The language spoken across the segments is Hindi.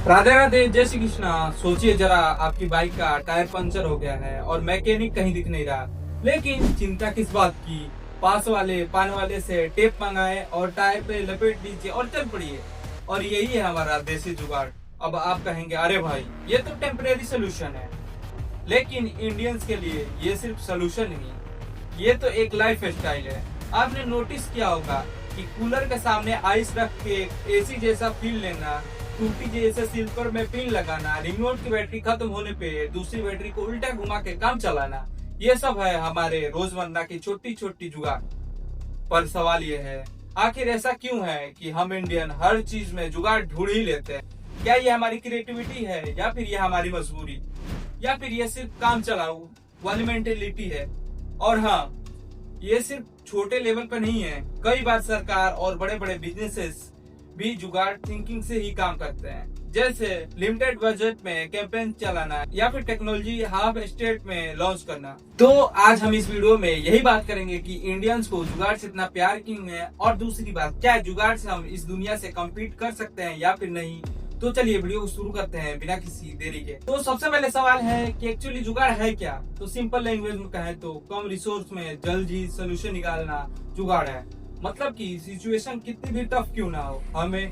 राधे राधे, जय श्री कृष्णा। सोचिए जरा, आपकी बाइक का टायर पंचर हो गया है और मैकेनिक कहीं दिख नहीं रहा, लेकिन चिंता किस बात की। पास वाले पान वाले से टेप मंगाए और टायर पे लपेट दीजिए और चल पड़िए। और यही है हमारा देसी जुगाड़। अब आप कहेंगे, अरे भाई ये तो टेम्परेरी सोल्यूशन है, लेकिन इंडियंस के लिए ये सिर्फ सोल्यूशन नहीं, ये तो एक लाइफ स्टाइल है। आपने नोटिस किया होगा कि कूलर के सामने आइस रख के एसी जैसा फील लेना, टूटी जैसे स्लीपर में पिन लगाना, रिमोट की बैटरी खत्म होने पे दूसरी बैटरी को उल्टा घुमा के काम चलाना, ये सब है हमारे रोजमर्रा की छोटी छोटी जुगाड़। पर सवाल ये है, आखिर ऐसा क्यों है कि हम इंडियन हर चीज में जुगाड़ ढूंढ ही लेते हैं? क्या ये हमारी क्रिएटिविटी है, या फिर ये हमारी मजबूरी, या फिर ये सिर्फ काम चलाओ वाली मेंटेलिटी है? और हाँ, ये सिर्फ छोटे लेवल पर नहीं है, कई बार सरकार और बड़े बड़े बिजनेसेस भी जुगाड़ थिंकिंग से ही काम करते हैं। जैसे लिमिटेड बजट में कैंपेन चलाना या फिर टेक्नोलॉजी हाफ स्टेट में लॉन्च करना। तो आज हम इस वीडियो में यही बात करेंगे कि इंडियंस को जुगाड़ से इतना प्यार क्यों है, और दूसरी बात, क्या जुगाड़ से हम इस दुनिया से कम्पीट कर सकते हैं या फिर नहीं। तो चलिए वीडियो को शुरू करते हैं बिना किसी देरी के। तो सबसे पहले सवाल है कि एक्चुअली जुगाड़ है क्या? तो सिंपल लैंग्वेज में कहें तो कम रिसोर्स में जल्दी सोल्यूशन निकालना जुगाड़ है। मतलब कि सिचुएशन कितनी भी टफ क्यों ना हो, हमें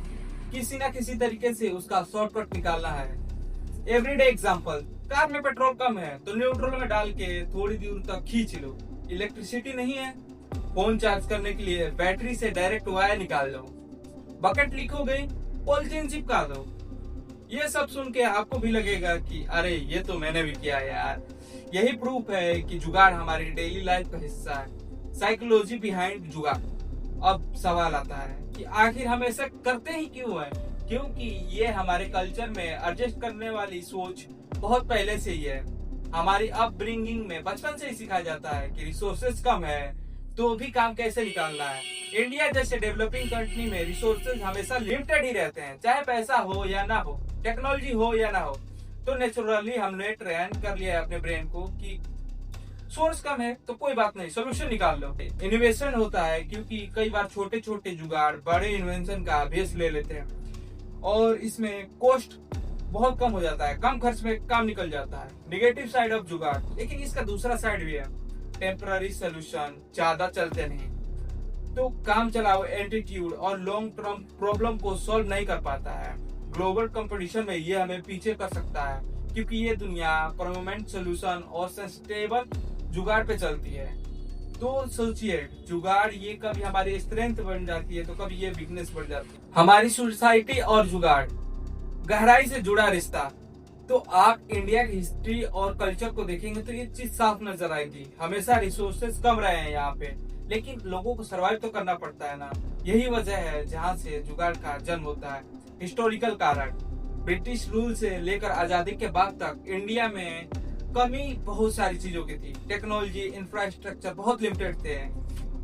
किसी ना किसी तरीके से उसका शॉर्टकट निकालना है। एवरीडे एग्जांपल, कार में पेट्रोल कम है तो न्यूट्रल में डाल के थोड़ी दूर तक खींच लो। इलेक्ट्रिसिटी नहीं है, फोन चार्ज करने के लिए बैटरी से डायरेक्ट वायर निकाल लो। बकेट लीक हो गई, पॉलिथीन चिपका दो। ये सब सुन के आपको भी लगेगा कि अरे ये तो मैंने भी किया यार। यही प्रूफ है कि जुगाड़ हमारी डेली लाइफ का हिस्सा है। साइकोलॉजी बिहाइंड जुगाड़। अब सवाल आता है कि आखिर हम ऐसा करते ही क्यों है? क्योंकि ये हमारे कल्चर में एडजस्ट करने वाली सोच बहुत पहले से ही है। हमारी अपब्रिंगिंग में बचपन से ही सिखाया जाता है कि रिसोर्सेज कम है तो भी काम कैसे निकालना है। इंडिया जैसे डेवलपिंग कंट्री में रिसोर्सेज हमेशा लिमिटेड ही रहते हैं, चाहे पैसा हो या ना हो, टेक्नोलॉजी हो या ना हो। तो नेचुरली हमने ट्रेन कर लिया है अपने ब्रेन को कि सोर्स कम है तो कोई बात नहीं, सोल्यूशन निकाल लो। इनोवेशन होता है क्योंकि कई बार छोटे छोटे जुगाड़ बड़े इन्वेंशन का बेस ले लेते हैं और इसमें कॉस्ट बहुत कम हो जाता है, कम खर्च में काम निकल जाता है। नेगेटिव साइड ऑफ जुगाड़, लेकिन इसका दूसरा साइड भी है। टेम्पररी सोल्यूशन ज्यादा चलते नहीं तो काम चलाओ एटीट्यूड और लॉन्ग टर्म प्रॉब्लम को सॉल्व नहीं कर पाता है। ग्लोबल कंपटीशन में ये हमें पीछे कर सकता है क्योंकि ये दुनिया परमानेंट सोल्यूशन और सस्टेनेबल जुगाड़ पे चलती है। तो सोचिए, जुगाड़ ये कभी हमारी स्ट्रेंथ बन जाती है तो कभी ये वीकनेस बन जाती है। हमारी सोसाइटी और जुगाड़ गहराई से जुड़ा रिश्ता। तो आप इंडिया की हिस्ट्री और कल्चर को देखेंगे तो ये चीज साफ नजर आएगी। हमेशा रिसोर्सेज कम रहे हैं यहाँ पे, लेकिन लोगों को सर्वाइव तो करना पड़ता है ना। यही वजह है जहाँ से जुगाड़ का जन्म होता है। हिस्टोरिकल कारण, ब्रिटिश रूल से लेकर आजादी के बाद तक इंडिया में कमी बहुत सारी चीजों की थी। टेक्नोलॉजी, इंफ्रास्ट्रक्चर बहुत लिमिटेड थे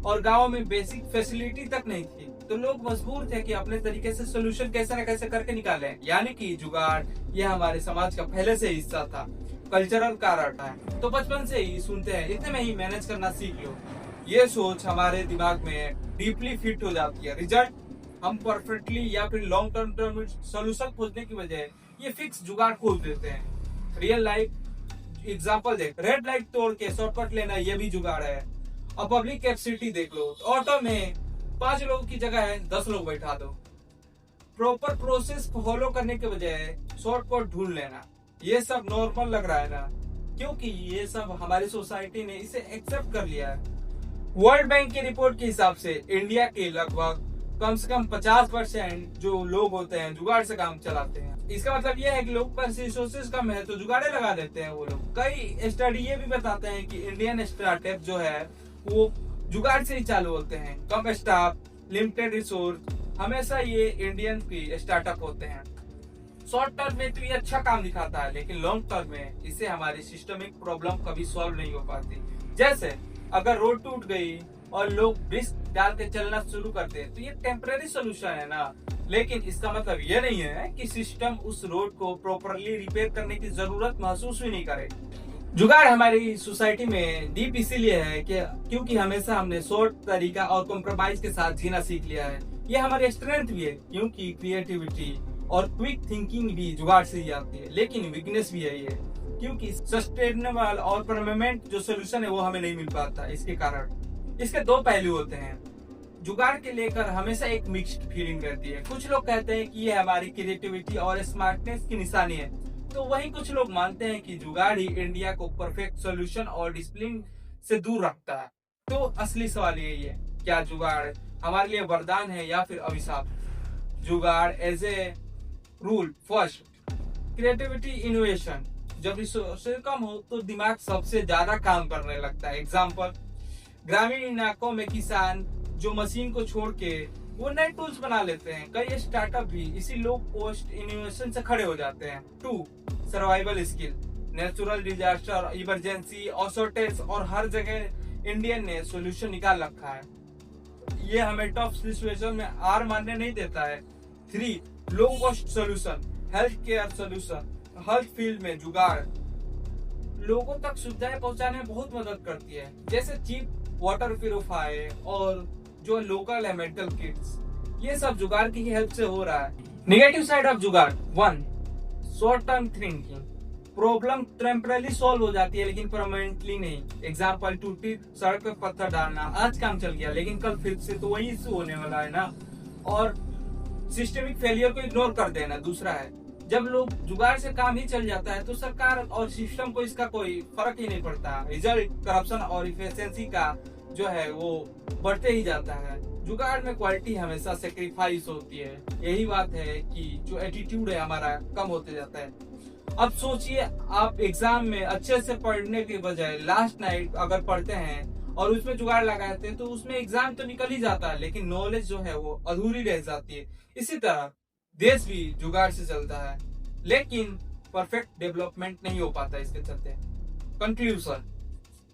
और गाँव में बेसिक फैसिलिटी तक नहीं थी, तो लोग मजबूर थे कि अपने तरीके से सोल्यूशन कैसे न कैसे करके निकालें। यानी कि जुगाड़ ये हमारे समाज का पहले से हिस्सा था। कल्चरल कारण है तो बचपन से ही सुनते हैं, इतने में ही मैनेज करना सीख लो। ये सोच हमारे दिमाग में डीपली फिट हो जाती है। रिजल्ट, हम परफेक्टली या फिर लॉन्ग टर्म सोल्यूशन खोजने की बजाय ये फिक्स जुगाड़ खोज देते हैं। रियल लाइफ एग्जांपल देख, रेड लाइट तोड़ के शॉर्टकट लेना ये भी जुगाड़ है। अब पब्लिक कैपेसिटी देख लो, ऑटो में 5 लोगों की जगह है 10 लोग बैठा दो। प्रॉपर प्रोसेस फॉलो करने के बजाय शॉर्टकट ढूंढ लेना, ये सब नॉर्मल लग रहा है ना, क्योंकि ये सब हमारी सोसाइटी ने इसे एक्सेप्ट कर लिया है। वर्ल्ड बैंक की रिपोर्ट के हिसाब से इंडिया के लगभग कम से कम 50% जो लोग होते हैं जुगाड़ से काम चलाते हैं। इसका मतलब यह है कि लोग पर रिसोर्सेज कम है तो जुगाड़े लगा देते हैं वो लोग। कई स्टडी ये भी बताते हैं कि इंडियन स्टार्टअप जो है वो जुगाड़ से ही चालू होते हैं। कम स्टाफ, लिमिटेड रिसोर्स, हमेशा ये इंडियन की स्टार्टअप होते हैं। शॉर्ट टर्म में तो ये अच्छा काम दिखाता है, लेकिन लॉन्ग टर्म में इससे हमारी सिस्टमिक प्रॉब्लम कभी सॉल्व नहीं हो पाती। जैसे अगर रोड टूट गई और लोग ब्रिज डाल के चलना शुरू करते हैं तो ये टेम्पररी सोल्यूशन है ना, लेकिन इसका मतलब ये नहीं है कि सिस्टम उस रोड को प्रॉपरली रिपेयर करने की जरूरत महसूस ही नहीं करे। जुगाड़ हमारी सोसाइटी में डीप इसीलिए है कि क्योंकि हमेशा हमने शॉर्ट तरीका और कॉम्प्रोमाइज के साथ जीना सीख लिया है। ये हमारी स्ट्रेंथ भी है क्योंकि क्रिएटिविटी और क्विक थिंकिंग भी जुगाड़ से ही आती है, लेकिन वीकनेस भी है ये, क्योंकि सस्टेनेबल और परमानेंट जो सोल्यूशन है वो हमें नहीं मिल पाता। इसके कारण इसके दो पहलू होते हैं। जुगाड़ के लेकर हमेशा एक मिक्स्ड फीलिंग रहती है। कुछ लोग कहते हैं कि ये हमारी क्रिएटिविटी और स्मार्टनेस की निशानी है, तो वहीं कुछ लोग मानते हैं कि जुगाड़ ही इंडिया को परफेक्ट सोल्यूशन और डिसिप्लिन से दूर रखता है। तो असली सवाल यही है, क्या जुगाड़ हमारे लिए वरदान है या फिर अभिशाप? Jugaad as a rule first, creativity innovation. जब रिसोर्सेज कम हो तो दिमाग सबसे ज्यादा काम करने लगता है। एग्जाम्पल, ग्रामीण इलाकों में किसान जो मशीन को छोड़ के वो नए टूल्स बना लेते हैं। कई स्टार्टअप भी इसी लो कॉस्ट इनोवेशन से खड़े हो जाते हैं। 2, survival skill. Natural disaster, emergency और शॉर्टेज और हर जगह इंडियन ने सोल्यूशन निकाल रखा है। ये हमें टफ सिचुएशन में हार मानने नहीं देता है। 3, low cost solution. Health care solution, health field में जुगाड़ लोगों तक सुविधाएं पहुंचाने में बहुत मदद करती है, जैसे चीप वाटर प्यूरिफायर और जो लोकल है मेडिकल किट्स। ये सब जुगाड़ की हेल्प से हो रहा है। नेगेटिव साइड ऑफ जुगाड़, 1, short term thinking. Problem temporarily solve हो जाती है लेकिन परमानेंटली नहीं। एग्जाम्पल, टूटी सड़क पे पत्थर डालना, आज काम चल गया लेकिन कल फिर से तो वही इशू होने वाला है ना। और सिस्टमिक फेलियर को इग्नोर कर देना दूसरा है। जब लोग जुगाड़ से काम ही चल जाता है तो सरकार और सिस्टम को इसका कोई फर्क ही नहीं पड़ता। रिजल्ट करप्शन और इफिशिएंसी का जो है वो बढ़ते ही जाता है। जुगाड़ में क्वालिटी हमेशा सेक्रीफाइस होती है। यही बात है कि जो एटीट्यूड है हमारा कम होते जाता है। अब सोचिए, आप एग्जाम में अच्छे से पढ़ने के बजाय लास्ट नाइट अगर पढ़ते हैं और उसमें जुगाड़ लगाते हैं तो उसमें एग्जाम तो निकल ही जाता है लेकिन नॉलेज जो है वो अधूरी रह जाती है। इसी तरह देश भी जुगाड़ से चलता है लेकिन परफेक्ट डेवलपमेंट नहीं हो पाता इसके चलते। कंक्लूजन,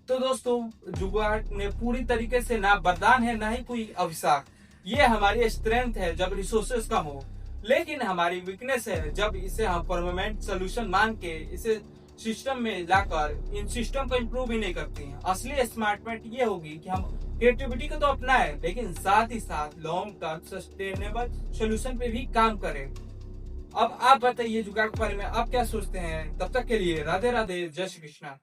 तो दोस्तों जुगाड़ में पूरी तरीके से ना वरदान है ना ही कोई अभिशाप। ये हमारी स्ट्रेंथ है जब रिसोर्सेज कम हो, लेकिन हमारी वीकनेस है जब इसे हम परमानेंट सोल्यूशन मान के इसे सिस्टम में लाकर इन सिस्टम को इम्प्रूव ही नहीं करती हैं। असली स्मार्टमेंट ये होगी कि हम क्रिएटिविटी को तो अपनाएं लेकिन साथ ही साथ लॉन्ग टर्म सस्टेनेबल सोल्यूशन पे भी काम करें। अब आप बताइए जुगाड़ के बारे में आप क्या सोचते हैं। तब तक के लिए राधे राधे, जय श्री कृष्णा।